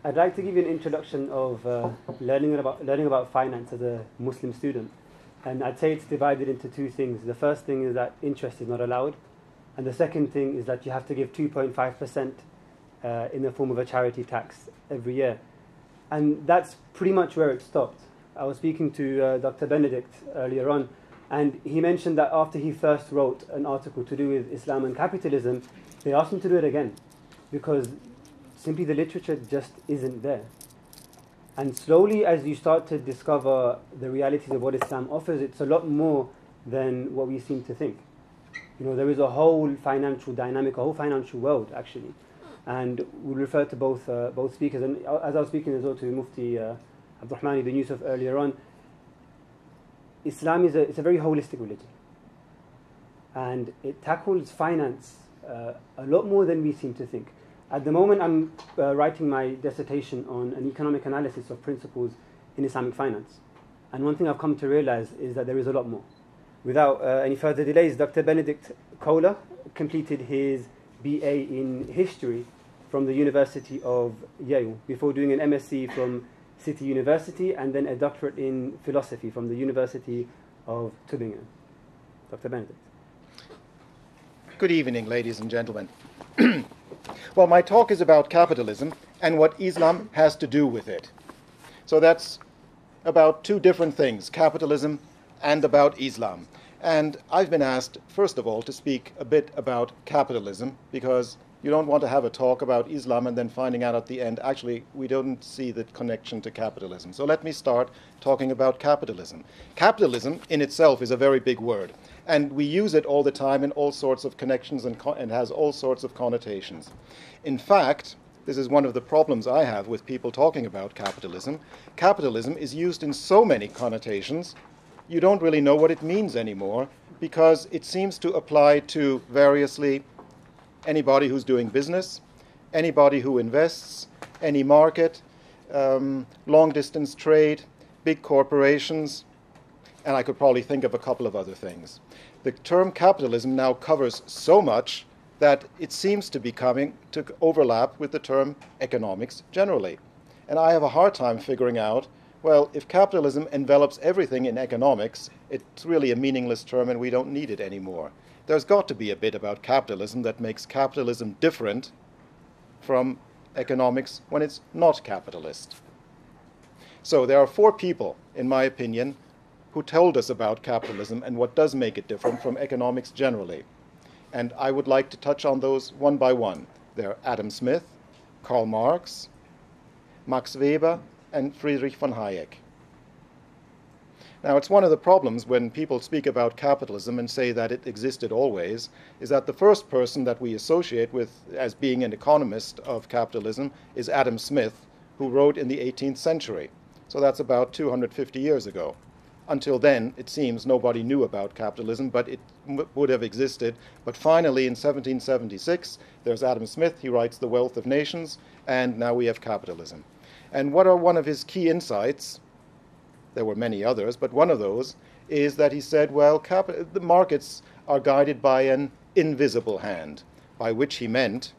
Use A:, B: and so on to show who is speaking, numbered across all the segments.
A: I'd like to give you an introduction of learning about finance as a Muslim student. And I'd say it's divided into two things. The first thing is that interest is not allowed. And the second thing is that you have to give 2.5% in the form of a charity tax every year. And that's pretty much where it stopped. I was speaking to Dr. Benedikt earlier on, and he mentioned that after he first wrote an article to do with Islam and capitalism, they asked him to do it again, because simply the literature just isn't there. And slowly, as you start to discover the realities of what Islam offers, it's a lot more than what we seem to think. You know, there is a whole financial dynamic, a whole financial world, actually. And we'll refer to both speakers. And as I was speaking as well to Mufti Abdurrahman ibn Yusuf earlier on, Islam it's a very holistic religion. And it tackles finance a lot more than we seem to think. At the moment, I'm writing my dissertation on an economic analysis of principles in Islamic finance. And one thing I've come to realize is that there is a lot more. Without any further delays, Dr. Benedikt Koehler completed his BA in history from the University of Yale before doing an MSc from City University and then a doctorate in philosophy from the University of Tubingen. Dr. Benedikt.
B: Good evening, ladies and gentlemen. Well, my talk is about capitalism and what Islam has to do with it. So that's about two different things, capitalism and about Islam. And I've been asked, first of all, to speak a bit about capitalism, because you don't want to have a talk about Islam and then finding out at the end, actually, we don't see the connection to capitalism. So let me start talking about capitalism. Capitalism in itself is a very big word, and we use it all the time in all sorts of connections and has all sorts of connotations. In fact, this is one of the problems I have with people talking about capitalism. Capitalism is used in so many connotations, you don't really know what it means anymore, because it seems to apply to variously anybody who's doing business, anybody who invests, any market, long-distance trade, big corporations, and I could probably think of a couple of other things. The term capitalism now covers so much that it seems to be coming to overlap with the term economics generally. And I have a hard time figuring out, well, if capitalism envelops everything in economics, it's really a meaningless term and we don't need it anymore. There's got to be a bit about capitalism that makes capitalism different from economics when it's not capitalist. So there are four people, in my opinion, who told us about capitalism and what does make it different from economics generally. And I would like to touch on those one by one. They're Adam Smith, Karl Marx, Max Weber, and Friedrich von Hayek. Now, it's one of the problems when people speak about capitalism and say that it existed always, is that the first person that we associate with as being an economist of capitalism is Adam Smith, who wrote in the 18th century. So that's about 250 years ago. Until then, it seems nobody knew about capitalism, but it would have existed. But finally, in 1776, there's Adam Smith. He writes The Wealth of Nations, and now we have capitalism. And what are one of his key insights? There were many others, but one of those is that he said, well, the markets are guided by an invisible hand, by which he meant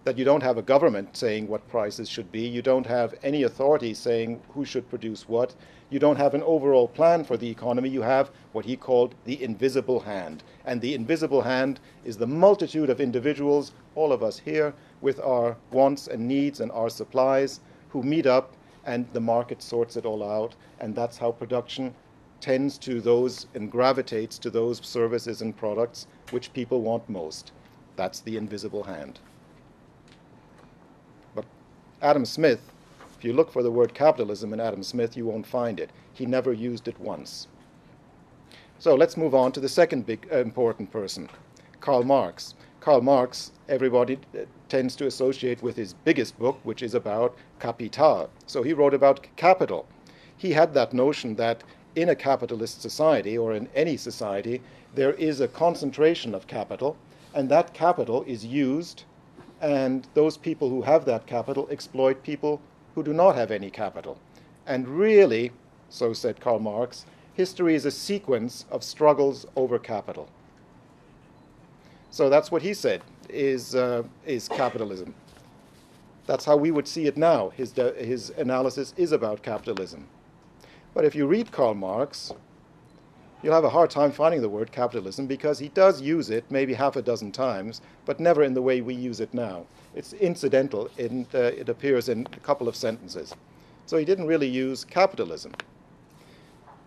B: that you don't have a government saying what prices should be, you don't have any authority saying who should produce what, you don't have an overall plan for the economy, you have what he called the invisible hand. And the invisible hand is the multitude of individuals, all of us here, with our wants and needs and our supplies, who meet up and the market sorts it all out, and that's how production tends to those and gravitates to those services and products which people want most. That's the invisible hand. But Adam Smith, if you look for the word capitalism in Adam Smith, you won't find it. He never used it once. So let's move on to the second big important person, Karl Marx. Karl Marx, everybody tends to associate with his biggest book, which is about Kapital. So he wrote about capital. He had that notion that in a capitalist society, or in any society, there is a concentration of capital, and that capital is used, and those people who have that capital exploit people who do not have any capital. And really, so said Karl Marx, history is a sequence of struggles over capital. So that's what he said is capitalism. That's how we would see it now. His analysis is about capitalism. But if you read Karl Marx, you'll have a hard time finding the word capitalism because he does use it maybe half a dozen times, but never in the way we use it now. It's incidental, and it appears in a couple of sentences. So he didn't really use capitalism.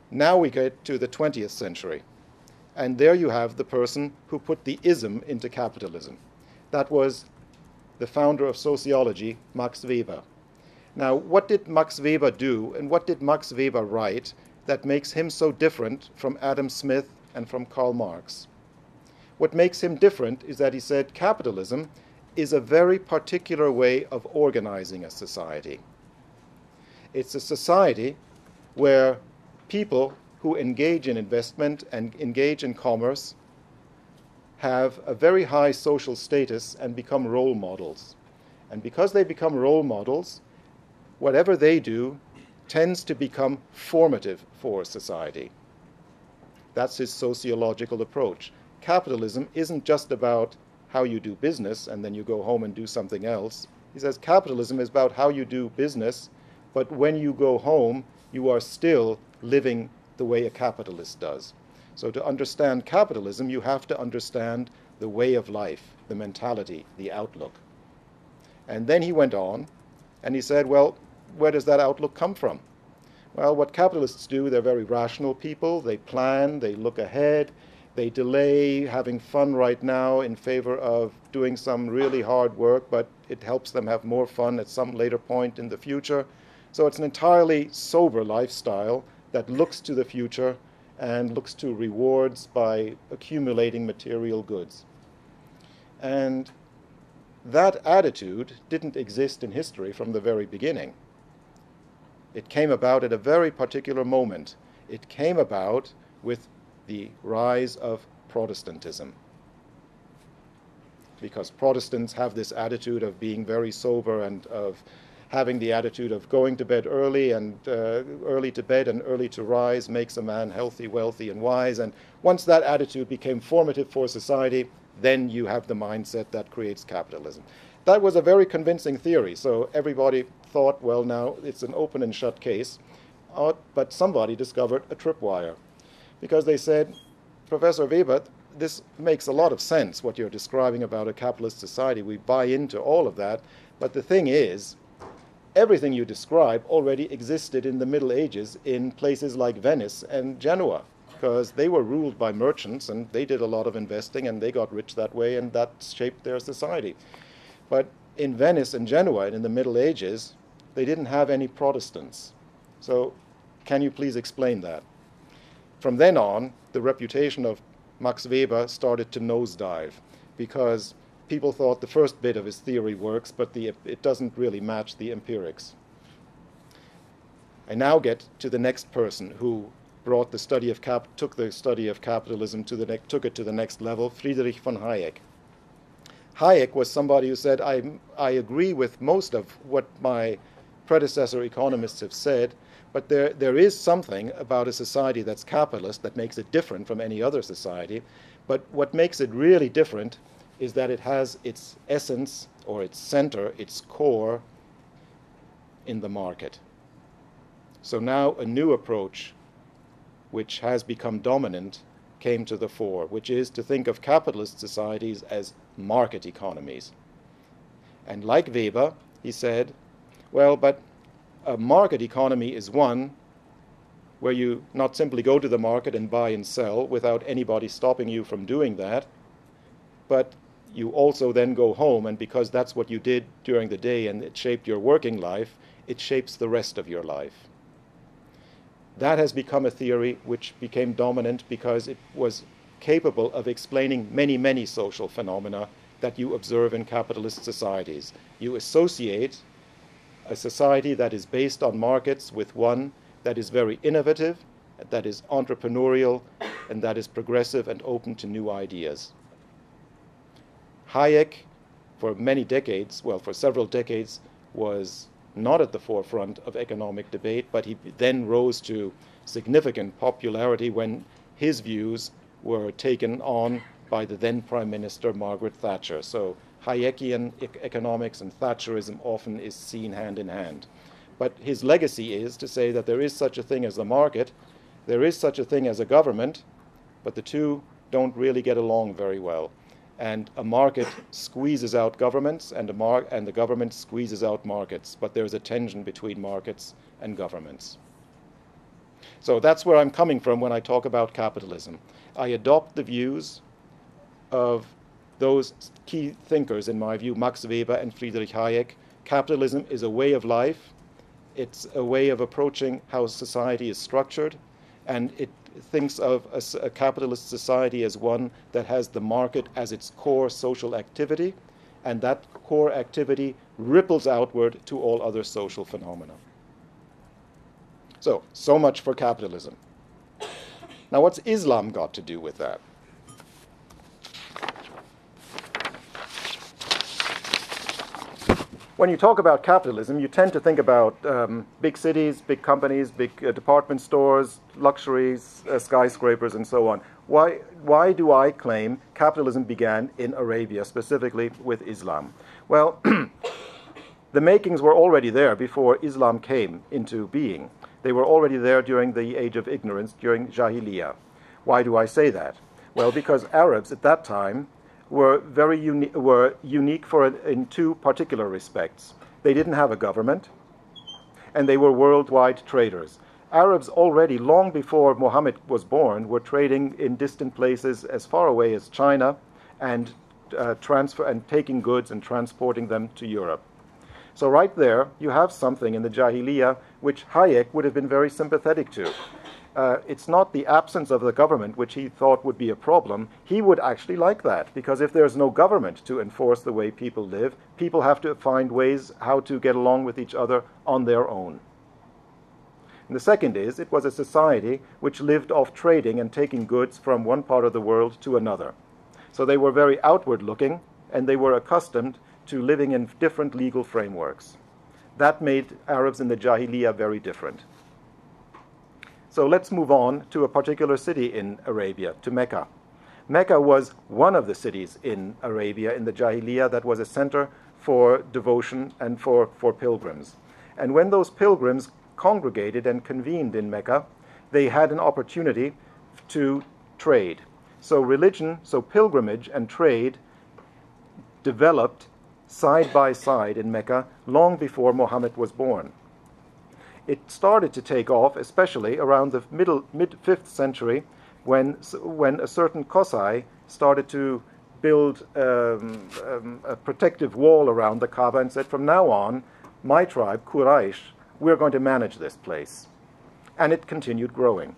B: Now we get to the 20th century, and there you have the person who put the ism into capitalism. That was the founder of sociology, Max Weber. Now, what did Max Weber do, and what did Max Weber write that makes him so different from Adam Smith and from Karl Marx? What makes him different is that he said capitalism is a very particular way of organizing a society. It's a society where people who engage in investment and engage in commerce have a very high social status and become role models. And because they become role models, whatever they do tends to become formative for society. That's his sociological approach. Capitalism isn't just about how you do business and then you go home and do something else. He says capitalism is about how you do business, but when you go home, you are still living the way a capitalist does. So to understand capitalism, you have to understand the way of life, the mentality, the outlook. And then he went on and he said, well, where does that outlook come from? Well, what capitalists do, they're very rational people. They plan, they look ahead, they delay having fun right now in favor of doing some really hard work, but it helps them have more fun at some later point in the future. So it's an entirely sober lifestyle that looks to the future and looks to rewards by accumulating material goods. And that attitude didn't exist in history from the very beginning. It came about at a very particular moment. It came about with the rise of Protestantism. Because Protestants have this attitude of being very sober and of having the attitude of going to bed early, and early to bed and early to rise makes a man healthy, wealthy, and wise. And once that attitude became formative for society, then you have the mindset that creates capitalism. That was a very convincing theory. So everybody thought, well, now it's an open and shut case. But somebody discovered a tripwire. Because they said, Professor Weber, this makes a lot of sense, what you're describing about a capitalist society. We buy into all of that. But the thing is, everything you describe already existed in the Middle Ages in places like Venice and Genoa, because they were ruled by merchants and they did a lot of investing and they got rich that way, and that shaped their society. But in Venice and Genoa and in the Middle Ages, they didn't have any Protestants. So can you please explain that? From then on, the reputation of Max Weber started to nosedive because people thought the first bit of his theory works, but it doesn't really match the empirics. I now get to the next person who brought the study of took the study of capitalism took it to the next level, Friedrich von Hayek. Hayek was somebody who said, I agree with most of what my predecessor economists have said, but there is something about a society that's capitalist that makes it different from any other society. But what makes it really different is that it has its essence or its center, its core in the market. So now a new approach, which has become dominant, came to the fore, which is to think of capitalist societies as market economies. And like Weber, he said, well, but a market economy is one where you not simply go to the market and buy and sell without anybody stopping you from doing that, but you also then go home, and because that's what you did during the day and it shaped your working life, it shapes the rest of your life. That has become a theory which became dominant because it was capable of explaining many, many social phenomena that you observe in capitalist societies. You associate a society that is based on markets with one that is very innovative, that is entrepreneurial, and that is progressive and open to new ideas. Hayek, for many decades, well, for several decades, was not at the forefront of economic debate, but he then rose to significant popularity when his views were taken on by the then Prime Minister Margaret Thatcher. So Hayekian economics and Thatcherism often is seen hand in hand. But his legacy is to say that there is such a thing as the market, there is such a thing as a government, but the two don't really get along very well. And a market squeezes out governments, and the government squeezes out markets. But there's a tension between markets and governments. So that's where I'm coming from when I talk about capitalism. I adopt the views of those key thinkers, in my view, Max Weber and Friedrich Hayek. Capitalism is a way of life. It's a way of approaching how society is structured, and it thinks of a capitalist society as one that has the market as its core social activity, and that core activity ripples outward to all other social phenomena. So much for capitalism. Now, what's Islam got to do with that? When you talk about capitalism, you tend to think about big cities, big companies, big department stores, luxuries, skyscrapers, and so on. Why do I claim capitalism began in Arabia, specifically with Islam? Well, the makings were already there before Islam came into being. They were already there during the age of ignorance, during Jahiliyyah. Why do I say that? Well, because Arabs at that time were unique in two particular respects. They didn't have a government, and they were worldwide traders. Arabs already, long before Muhammad was born, were trading in distant places as far away as China, and taking goods and transporting them to Europe. So right there, you have something in the Jahiliyyah which Hayek would have been very sympathetic to. It's not the absence of the government which he thought would be a problem. He would actually like that, because if there's no government to enforce the way people live, people have to find ways how to get along with each other on their own. And the second is, it was a society which lived off trading and taking goods from one part of the world to another. So they were very outward looking, and they were accustomed to living in different legal frameworks. That made Arabs in the Jahiliyyah very different. So let's move on to a particular city in Arabia, to Mecca. Mecca was one of the cities in Arabia in the Jahiliyyah that was a center for devotion and for pilgrims. And when those pilgrims congregated and convened in Mecca, they had an opportunity to trade. So religion, so pilgrimage and trade developed side by side in Mecca long before Muhammad was born. It started to take off, especially around the mid-5th century, when a certain Qusay started to build a protective wall around the Kaaba and said, from now on, my tribe, Quraysh, we're going to manage this place. And it continued growing.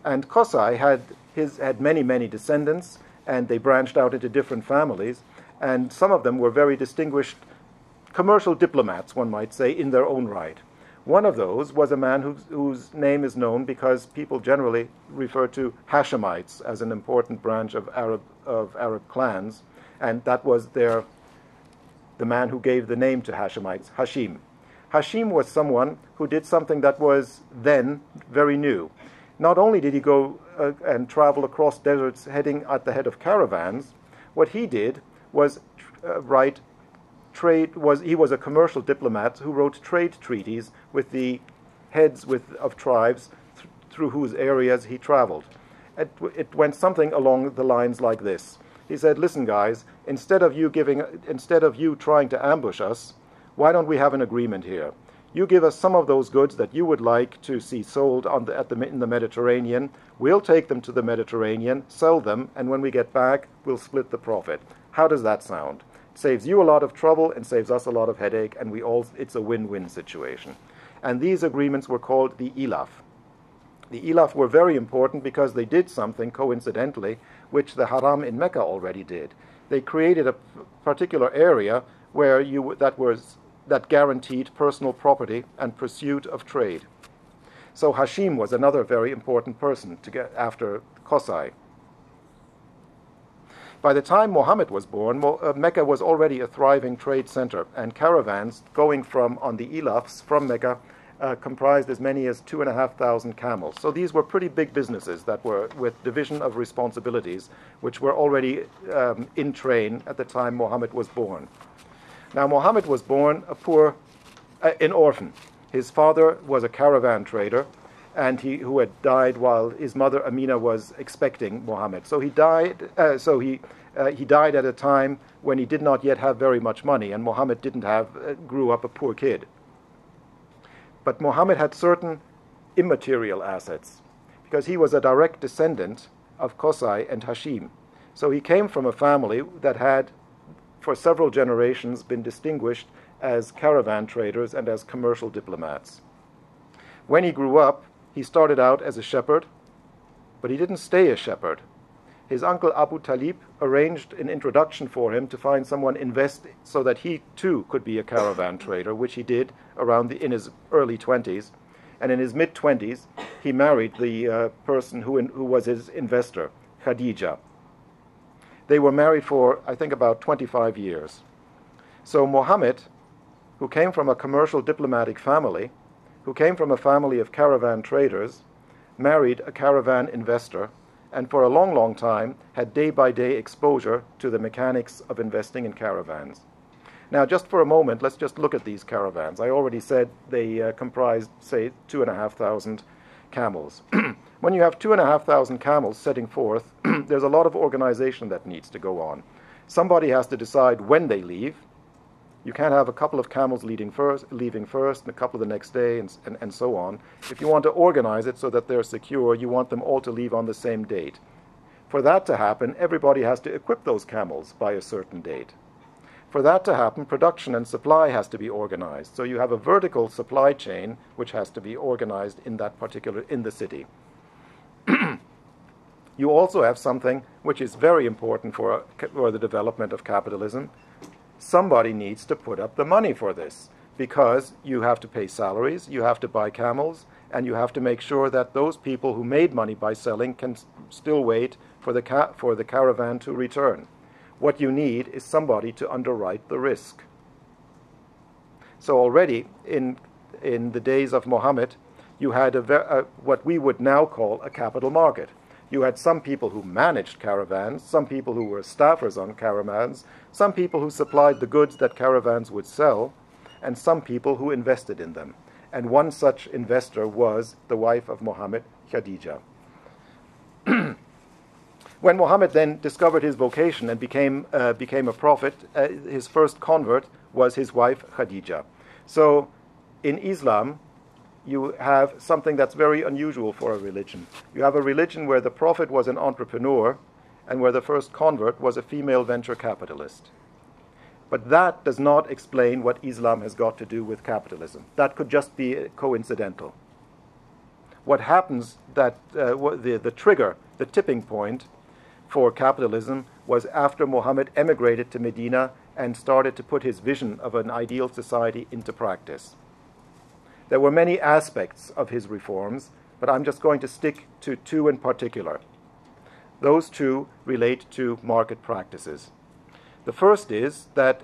B: And Qusay had many, many descendants, and they branched out into different families, and some of them were very distinguished commercial diplomats, one might say, in their own right. One of those was a man whose name is known because people generally refer to Hashemites as an important branch of Arab clans, and that was the man who gave the name to Hashemites, Hashim. Hashim was someone who did something that was then very new. Not only did he go and travel across deserts heading at the head of caravans, what he did was he was a commercial diplomat who wrote trade treaties with the heads of tribes through whose areas he traveled. It went something along the lines like this. He said, listen guys, instead of you trying to ambush us, why don't we have an agreement here? You give us some of those goods that you would like to see sold in the Mediterranean. We'll take them to the Mediterranean, sell them, and when we get back, we'll split the profit. How does that sound? It saves you a lot of trouble and saves us a lot of headache, and it's a win-win situation. And these agreements were called the Ilaf. The Ilaf were very important because they did something, coincidentally, which the Haram in Mecca already did. They created a particular area where that guaranteed personal property and pursuit of trade. So Hashim was another very important person to get after Qusay. By the time Muhammad was born, Mecca was already a thriving trade center, and caravans going on the Ilafs from Mecca comprised as many as 2,500 camels. So these were pretty big businesses that were with division of responsibilities, which were already in train at the time Muhammad was born. Now, Muhammad was born an orphan. His father was a caravan trader, and who had died while his mother Amina was expecting Muhammad. So he died. He died at a time when he did not yet have very much money, and Muhammad grew up a poor kid. But Muhammad had certain immaterial assets, because he was a direct descendant of Qusay and Hashim. So he came from a family that had, for several generations, been distinguished as caravan traders and as commercial diplomats. When he grew up, he started out as a shepherd, but he didn't stay a shepherd. His uncle Abu Talib arranged an introduction for him to find someone invest so that he too could be a caravan trader, which he did in his early 20s. And in his mid-20s, he married the person who was his investor, Khadija. They were married for, I think, about 25 years. So Muhammad, who came from a commercial diplomatic family, who came from a family of caravan traders, married a caravan investor, and for a long, long time had day-by-day exposure to the mechanics of investing in caravans. Now, just for a moment, let's just look at these caravans. I already said they comprised, say, 2,500 camels. When you have 2,500 camels setting forth, there's a lot of organization that needs to go on. Somebody has to decide when they leave. You can't have a couple of camels leaving first, and a couple the next day, and so on. If you want to organize it so that they're secure, you want them all to leave on the same date. For that to happen, everybody has to equip those camels by a certain date. For that to happen, production and supply has to be organized. So you have a vertical supply chain which has to be organized in the city. You also have something which is very important for the development of capitalism. Somebody needs to put up the money for this, because you have to pay salaries, you have to buy camels, and you have to make sure that those people who made money by selling can still wait for the caravan to return. What you need is somebody to underwrite the risk. So already in the days of Muhammad, you had what we would now call a capital market. You had some people who managed caravans, some people who were staffers on caravans, some people who supplied the goods that caravans would sell, and some people who invested in them. And one such investor was the wife of Muhammad, Khadija. When Muhammad then discovered his vocation and became a prophet, his first convert was his wife, Khadija. So in Islam, you have something that's very unusual for a religion. You have a religion where the prophet was an entrepreneur and where the first convert was a female venture capitalist. But that does not explain what Islam has got to do with capitalism. That could just be coincidental. What happens, the trigger, the tipping point for capitalism was after Muhammad emigrated to Medina and started to put his vision of an ideal society into practice. There were many aspects of his reforms, but I'm just going to stick to two in particular. Those two relate to market practices. The first is that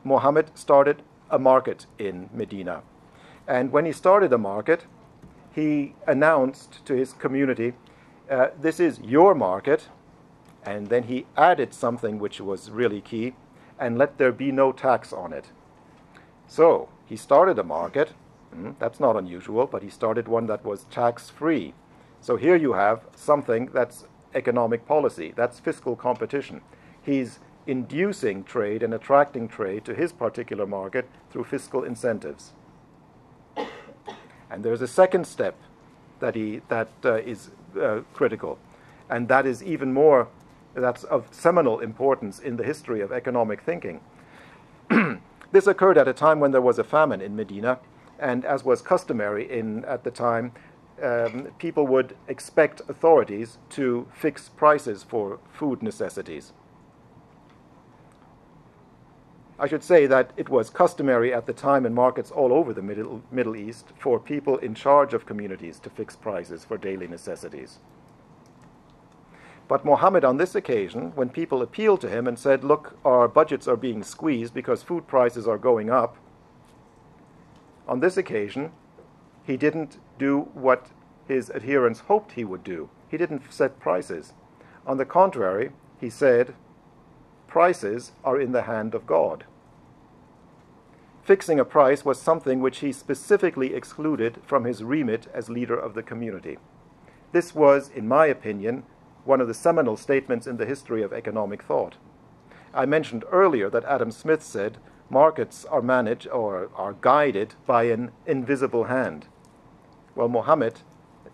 B: Muhammad started a market in Medina. And when he started a market, he announced to his community, this is your market, and then he added something which was really key, and let there be no tax on it. So he started a market. That's not unusual, but he started one that was tax-free. So here you have something that's economic policy, that's fiscal competition. He's inducing trade and attracting trade to his particular market through fiscal incentives. And there's a second step that is critical, and that is even more, that's of seminal importance in the history of economic thinking. This occurred at a time when there was a famine in Medina, and as was customary at the time, people would expect authorities to fix prices for food necessities. I should say that it was customary at the time in markets all over the Middle East for people in charge of communities to fix prices for daily necessities. But Muhammad, on this occasion, when people appealed to him and said, look, our budgets are being squeezed because food prices are going up, on this occasion, he didn't do what his adherents hoped he would do. He didn't set prices. On the contrary, he said, prices are in the hand of God. Fixing a price was something which he specifically excluded from his remit as leader of the community. This was, in my opinion, one of the seminal statements in the history of economic thought. I mentioned earlier that Adam Smith said markets are managed or are guided by an invisible hand. Well, Muhammad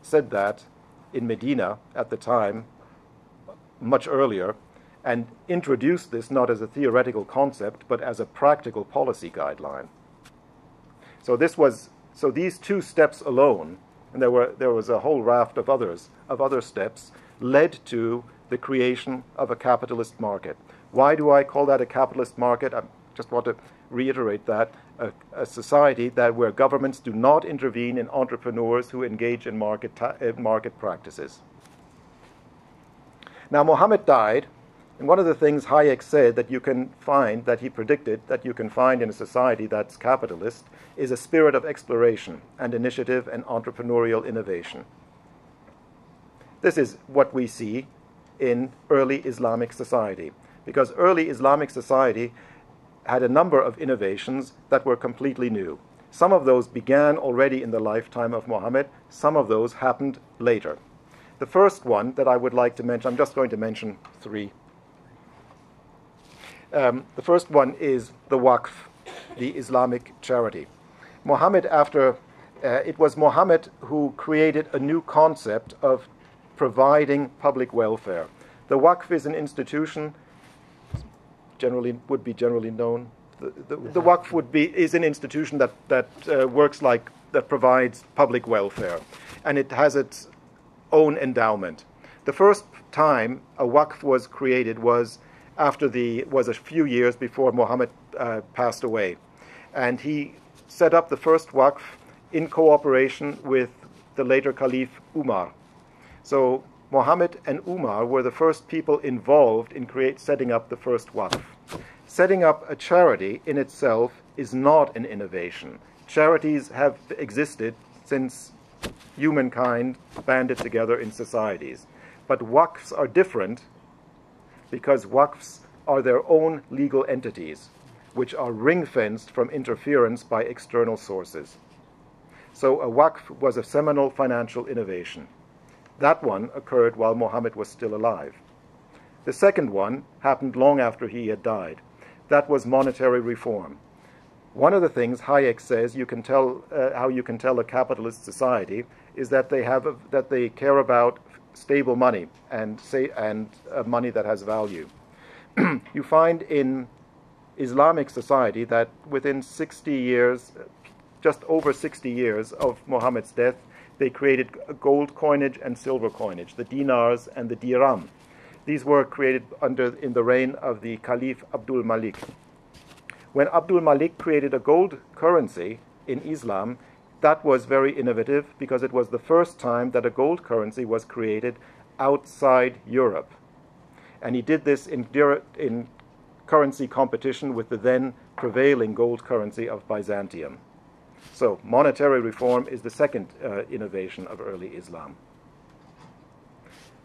B: said that in Medina at the time, much earlier, and introduced this not as a theoretical concept, but as a practical policy guideline. So these two steps alone, and there was a whole raft of other steps, led to the creation of a capitalist market. Why do I call that a capitalist market? I just want to reiterate that a society where governments do not intervene in entrepreneurs who engage in market practices. Now, Muhammad died, and one of the things Hayek said that you can find, that he predicted that you can find in a society that's capitalist, is a spirit of exploration and initiative and entrepreneurial innovation. This is what we see in early Islamic society, because early Islamic society had a number of innovations that were completely new. Some of those began already in the lifetime of Muhammad, some of those happened later. The first one that I would like to mention, I'm just going to mention three. The first one is the Waqf, the Islamic charity. It was Muhammad who created a new concept of providing public welfare. The Waqf is an institution, would be generally known. The Waqf is an institution that provides public welfare, and it has its own endowment. The first time a Waqf was created was a few years before Muhammad passed away, and he set up the first Waqf in cooperation with the later Caliph Umar. So Muhammad and Umar were the first people involved in setting up the first Waqf. Setting up a charity in itself is not an innovation. Charities have existed since humankind banded together in societies. But Waqfs are different because Waqfs are their own legal entities, which are ring-fenced from interference by external sources. So a Waqf was a seminal financial innovation. That one occurred while Muhammad was still alive. The second one happened long after he had died. That was monetary reform. One of the things Hayek says how you can tell a capitalist society is that they care about stable money and money that has value. You find in Islamic society that within 60 years, just over 60 years of Muhammad's death, they created gold coinage and silver coinage, the dinars and the dirham. These were created in the reign of the Caliph Abdul Malik. When Abdul Malik created a gold currency in Islam, that was very innovative because it was the first time that a gold currency was created outside Europe. And he did this in currency competition with the then prevailing gold currency of Byzantium. So monetary reform is the second innovation of early Islam.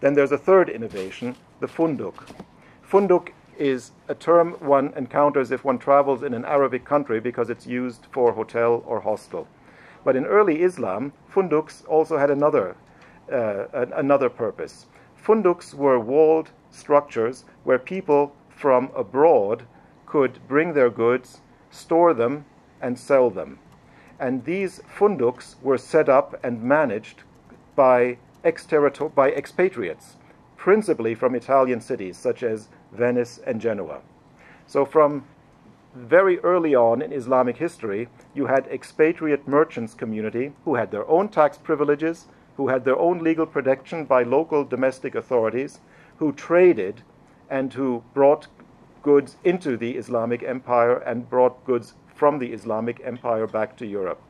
B: Then there's a third innovation, the funduk. Funduk is a term one encounters if one travels in an Arabic country because it's used for hotel or hostel. But in early Islam, funduks also had another purpose. Funduks were walled structures where people from abroad could bring their goods, store them, and sell them. And these funduks were set up and managed by expatriates, principally from Italian cities such as Venice and Genoa. So from very early on in Islamic history, you had expatriate merchants community who had their own tax privileges, who had their own legal protection by local domestic authorities, who traded and who brought goods into the Islamic Empire and brought goods from the Islamic Empire back to Europe.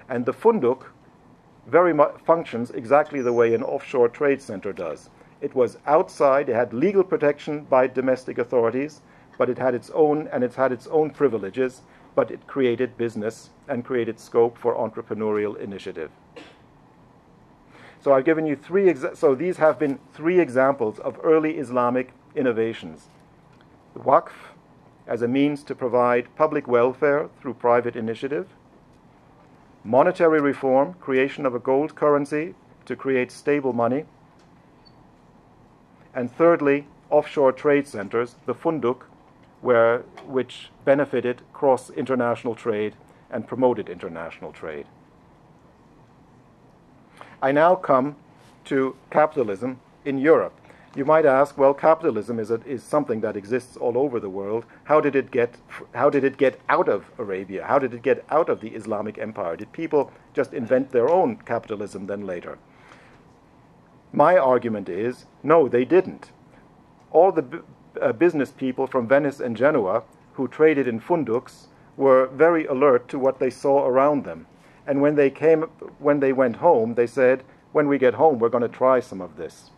B: And the funduk very much functions exactly the way an offshore trade center does. It was outside, it had legal protection by domestic authorities, but it had its own privileges. but it created business and created scope for entrepreneurial initiative. So I've given you so these have been three examples of early Islamic innovations. The Waqf as a means to provide public welfare through private initiative. Monetary reform, creation of a gold currency to create stable money. And thirdly, offshore trade centers, the Funduk, which benefited cross-international trade and promoted international trade. I now come to capitalism in Europe. You might ask, well, capitalism is something that exists all over the world. How did it get out of Arabia? How did it get out of the Islamic Empire? Did people just invent their own capitalism then later? My argument is, no, they didn't. All the business people from Venice and Genoa who traded in funduks were very alert to what they saw around them. And when they went home, they said, when we get home, we're going to try some of this.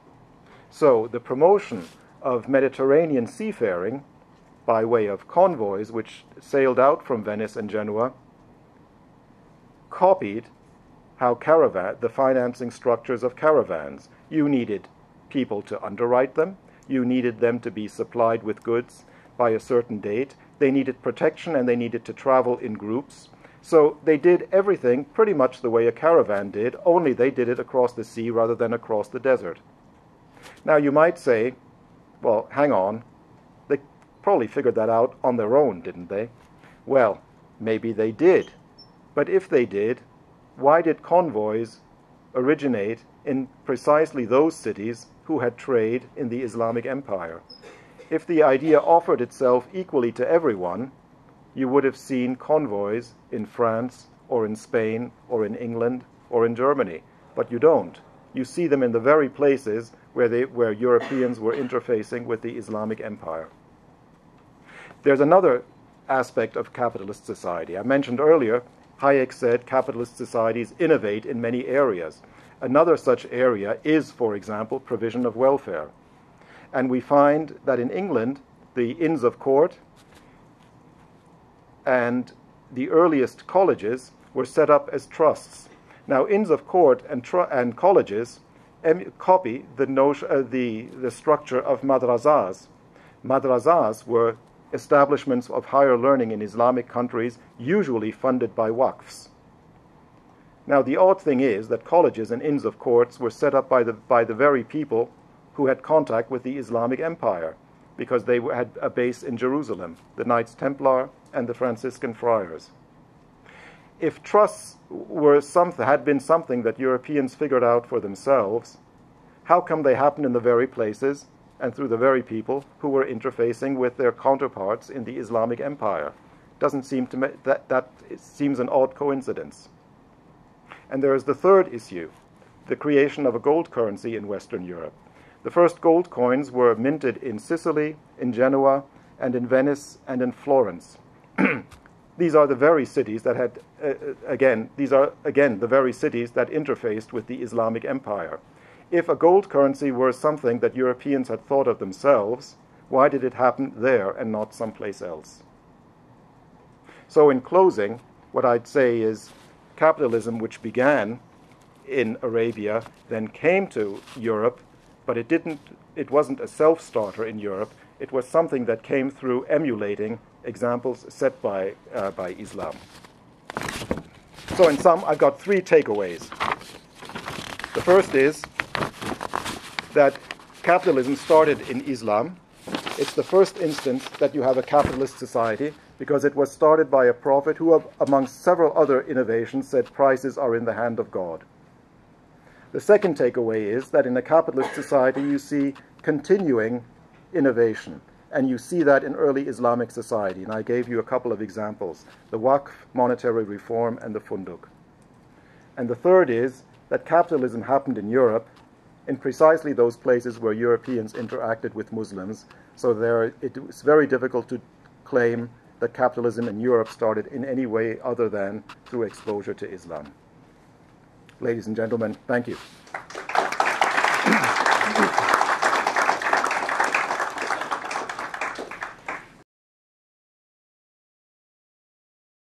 B: So the promotion of Mediterranean seafaring by way of convoys which sailed out from Venice and Genoa copied how the financing structures of caravans. You needed people to underwrite them. You needed them to be supplied with goods by a certain date. They needed protection and they needed to travel in groups. So they did everything pretty much the way a caravan did, only they did it across the sea rather than across the desert. Now you might say, well, hang on, they probably figured that out on their own, didn't they? Well, maybe they did. But if they did, why did convoys originate in precisely those cities who had trade in the Islamic Empire? If the idea offered itself equally to everyone, you would have seen convoys in France or in Spain or in England or in Germany. But you don't. You see them in the very places where Europeans were interfacing with the Islamic Empire. There's another aspect of capitalist society. I mentioned earlier, Hayek said capitalist societies innovate in many areas. Another such area is, for example, provision of welfare. And we find that in England, the Inns of Court and the earliest colleges were set up as trusts. Now, Inns of Court and colleges copy the structure of madrazas. Madrazas were establishments of higher learning in Islamic countries, usually funded by waqfs. Now, the odd thing is that colleges and Inns of Courts were set up by the very people who had contact with the Islamic Empire, because they had a base in Jerusalem, the Knights Templar and the Franciscan friars. If trusts had been something that Europeans figured out for themselves, how come they happened in the very places and through the very people who were interfacing with their counterparts in the Islamic Empire? Doesn't seem to that it seems an odd coincidence. And there is the third issue, the creation of a gold currency in Western Europe. The first gold coins were minted in Sicily, in Genoa, and in Venice and in Florence. These are the very cities that had, the very cities that interfaced with the Islamic Empire. If a gold currency were something that Europeans had thought of themselves, why did it happen there and not someplace else? So in closing, what I'd say is capitalism, which began in Arabia, then came to Europe, but it wasn't a self-starter in Europe. It was something that came through emulating examples set by Islam. So in sum, I've got three takeaways. The first is that capitalism started in Islam. It's the first instance that you have a capitalist society because it was started by a prophet who, amongst several other innovations, said prices are in the hand of God. The second takeaway is that in a capitalist society you see continuing innovation, and you see that in early Islamic society, and I gave you a couple of examples, the Waqf, monetary reform, and the Funduk. And the third is that capitalism happened in Europe in precisely those places where Europeans interacted with Muslims, so it's very difficult to claim that capitalism in Europe started in any way other than through exposure to Islam. Ladies and gentlemen, thank you.